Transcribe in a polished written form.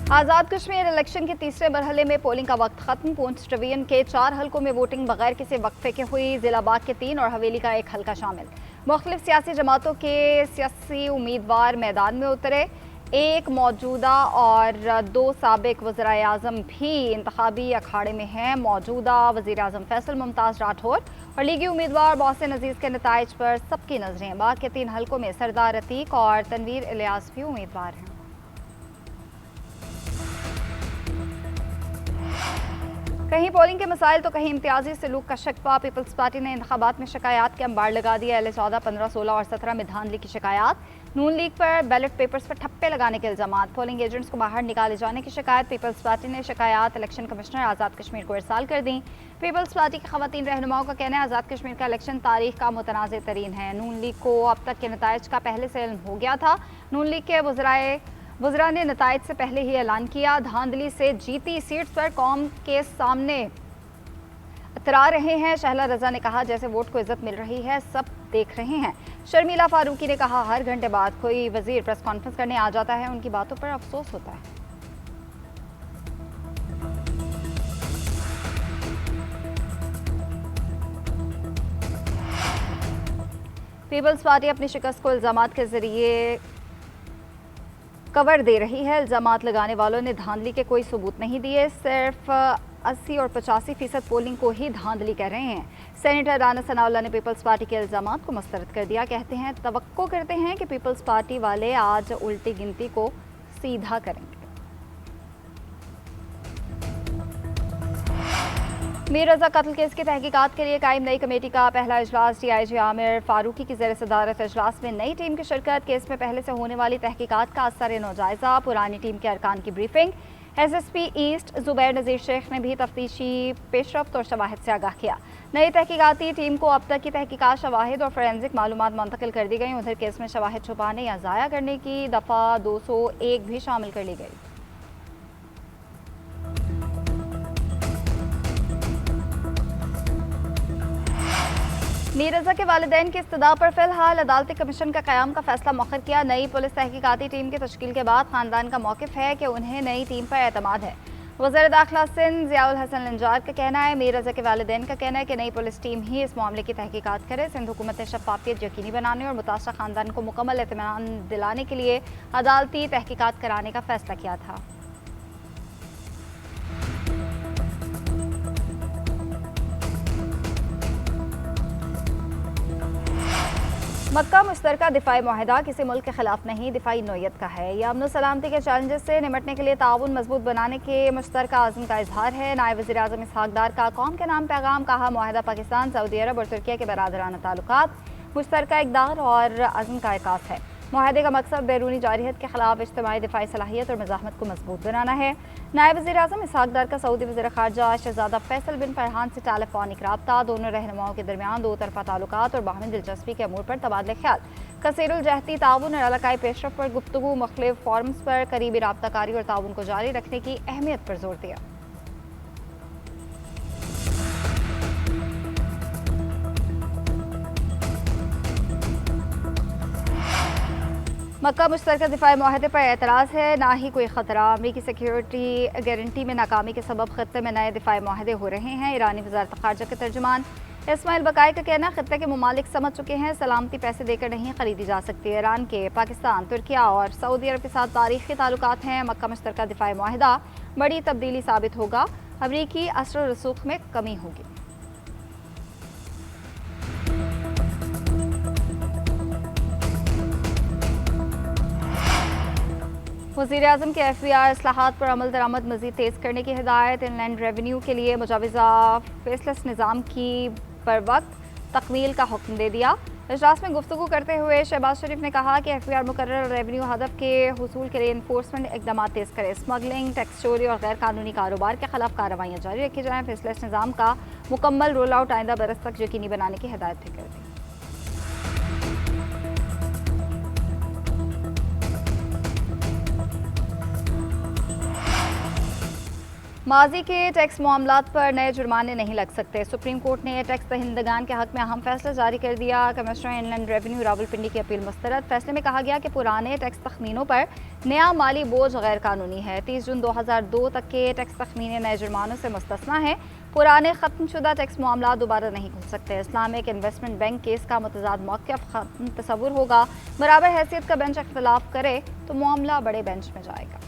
Azad Kashmir election के तीसरे मरहले में पोलिंग का वक्त खत्म। पूंछ डिवीजन के 4 हलकों में वोटिंग बगैर किसी वक्फे के हुई। जिला बाग के 3 और हवेली का 1 हलका शामिल। मुख्तलिफ सियासी जमातों के सियासी उम्मीदवार मैदान में उतरे। एक मौजूदा और 2 साबिक वज़ीर आज़म भी इंतखाबी अखाड़े में हैं। मौजूदा वज़ीर आज़म फैसल मुमताज़ राठौर और लीगी उम्मीदवार मोहसिन अजीज़ के नताइज पर सबकी नजरें। बाग के 3 हलकों में सरदार अतीक और तनवीर इलियास भी उम्मीदवार हैं। कहीं पोलिंग के मसाइल तो कहीं इम्तियाजी सलूक का शिकवा। पीपल्स पार्टी ने इंतखाबात में शिकायत के अंबार लगा दिया। LA-14, 15, 16 और 17 में धांधली की शिकायत। नून लीग पर बैलेट पेपर्स पर ठप्पे लगाने के इल्जाम। पोलिंग एजेंट्स को बाहर निकाले जाने की शिकायत। पीपल्स पार्टी ने शिकायत इलेक्शन कमिश्नर आज़ाद कश्मीर को इरसाल कर दी। पीपल्स पार्टी के खवातीन रहनुमाओं का कहना है आज़ाद कश्मीर का इलेक्शन तारीख का मुतनाज़ तरीन है। नून लीग को अब तक के नताइज का पहले से इल्म हो गया था। नून लीग के वज़रा ने नताइज से पहले ही ऐलान किया। धांधली से जीती सीट्स पर कौम के सामने इतरा रहे हैं। शहला रजा ने कहा जैसे वोट को इज्जत मिल रही है सब देख रहे हैं। शर्मिला फारूकी ने कहा हर घंटे बाद कोई वजीर प्रेस कॉन्फ्रेंस करने आ जाता है, उनकी बातों पर अफसोस होता है। पीपल्स पार्टी अपनी शिकस्त को इल्जामात के जरिए कवर दे रही है। इल्जामात लगाने वालों ने धांधली के कोई सबूत नहीं दिए, सिर्फ 80 और 85% पोलिंग को ही धांधली कह रहे हैं। सेनेटर राना सनाउल्लाह ने पीपल्स पार्टी के इल्जामात को मुस्तरद कर दिया। कहते हैं तवक्को करते हैं कि पीपल्स पार्टी वाले आज उल्टी गिनती को सीधा करेंगे। मीर रजा कत्ल केस की तहकीकात के लिए कायम नई कमेटी का पहला इजलास। DIG आमिर फारूकी की ज़ेर सदारत इजलास में नई टीम की शिरकत। केस में पहले से होने वाली तहकीकात का असर-ए-नौ जायजा। पुरानी टीम के अरकान की ब्रीफिंग। SSP ईस्ट जुबैर नज़ीर शेख ने भी तफ्तीशी पेशरफ्त और शवाहिद से आगाह किया। नई तहकीकाती टीम को अब तक की तहकीकात, शवाहिद और फोरेंसिक मालूमात मुंतकिल कर दी गई। उधर केस में शवाहिद छुपाने या ज़ाया करने की दफ़ा 201 भी शामिल कर ली गई। मीर रजा के वालिदैन की इस्तदा पर फिलहाल अदालती कमीशन का क़याम का फैसला मौखर किया। नई पुलिस तहकीकाती टीम की तश्कील के बाद खानदान का मौक़िफ़ है कि उन्हें नई टीम पर एतमाद है। वज़ीर दाखिला सिंध ज़ियाउल हसन लंजार का कहना है, मीर रजा के वालिदैन का कहना है कि नई पुलिस टीम ही इस मामले की तहकीकात करे। सिंध हुकूमत ने शफ़ाफ़ियत यकीनी बनाने और मुतासरा खानदान को मुकम्मल इत्मीनान दिलाने के लिए अदालती तहकीकात कराने का फैसला किया था। मक्का मुश्तरका दिफाई मुआहिदा किसी मुल्क के खिलाफ नहीं, दिफाई नौयत का है। यह अमन सलामती के चैलेंजेस से निमटने के लिए ताउन मजबूत बनाने के मुश्तरका आज़म का इजहार है। नायब वज़ीर आज़म इसहाक़ डार का कौम के नाम पैगाम। कहा मुआहिदा पाकिस्तान, सऊदी अरब और तुर्किया के बरादराना ताल्लुकात मुश्तरका इक़दार और अज़्म का एहसास है। मुआहिदे का मकसद बैरूनी जारहियत के खिलाफ इज्तिमाई दिफाई सलाहियत और मज़ाहमत को मजबूत बनाना है। नायब वज़ीर आज़म इसहाक़ डार का सऊदी वज़ीर ख़ारजा शहज़ादा फैसल बिन फरहान से टेलीफोनिक रब्ता। दोनों रहनुमाओं के दरमियान दो तरफ़ा ताल्लुकात और बाहमी दिलचस्पी के अमूर पर तबादले ख्याल, कसीरुल जहती ताउन और इलाकाई पेशरफ़्त पर गुफ्तगू, मुख्तलिफ फोरम्स पर करीबी राब्ताकारी और ताउन को जारी रखने की अहमियत पर जोर दिया। मक्का मुश्तरका दिफाई मुआहदे पर एतराज़ है, ना ही कोई ख़तरा। अमरीकी सिक्योरिटी गारंटी में नाकामी के सबब खत्ते में नए दिफाई मुआहदे हो रहे हैं। ईरानी वज़ारत ख़ारजा के तर्जुमान इस्माइल बकाई का कहना, खत्ते के ममालिक समझ चुके हैं सलामती पैसे देकर नहीं खरीदी जा सकती। ईरान के पाकिस्तान, तुर्किया और सऊदी अरब के साथ तारीख़ी ताल्लुकात हैं। मक्का मुश्तरका दिफाई मुआहदा बड़ी तब्दीली साबित होगा। अमरीकी असर रसूख में कमी होगी। वज़ीर आज़म के FBR इस्लाहात पर अमल दरामद मज़ीद तेज़ करने की हिदायत। इनलैंड रेवेन्यू के लिए मुजाविज़ा फेसलेस निज़ाम की बर वक्त तकमील का हुक्म दे दिया। इजलास में गुफ्तगू करते हुए शहबाज शरीफ ने कहा कि FBR मुकर्रर रेवेन्यू हदफ के हुसूल के लिए इन्फोर्समेंट इक़दाम तेज़ करे। स्मगलिंग, टैक्स चोरी और गैर कानूनी कारोबार के खिलाफ कार्रवाइयाँ जारी रखी जाएँ। फेसलेस निज़ाम का मुकम्मल रोल आउट आइंदा बरस तक यकीनी बनाने की हिदायत भी कर दी। माजी के टैक्स मामलात पर नए जुर्माने नहीं लग सकते। सुप्रीम कोर्ट ने टैक्स दहिंदगान के हक में अहम फैसला जारी कर दिया। कमिश्नर इनलैंड रेवेन्यू रावलपिंडी की अपील मुस्तरद। फैसले में कहा गया कि पुराने टैक्स तखमीनों पर नया माली बोझ गैर कानूनी है। 30 जून 2002 तक के टैक्स तखमीने नए जुर्मानों से मुस्तस्ना है। पुराने खत्मशुदा टैक्स मामला दोबारा नहीं खुल सकते। इस्लामिक इन्वेस्टमेंट बैंक केस का मुतजाद मौक़िफ़ खत्म तस्वुर होगा। बराबर हैसियत का बेंच इख्तलाफ करे तो मामला बड़े बेंच में जाएगा।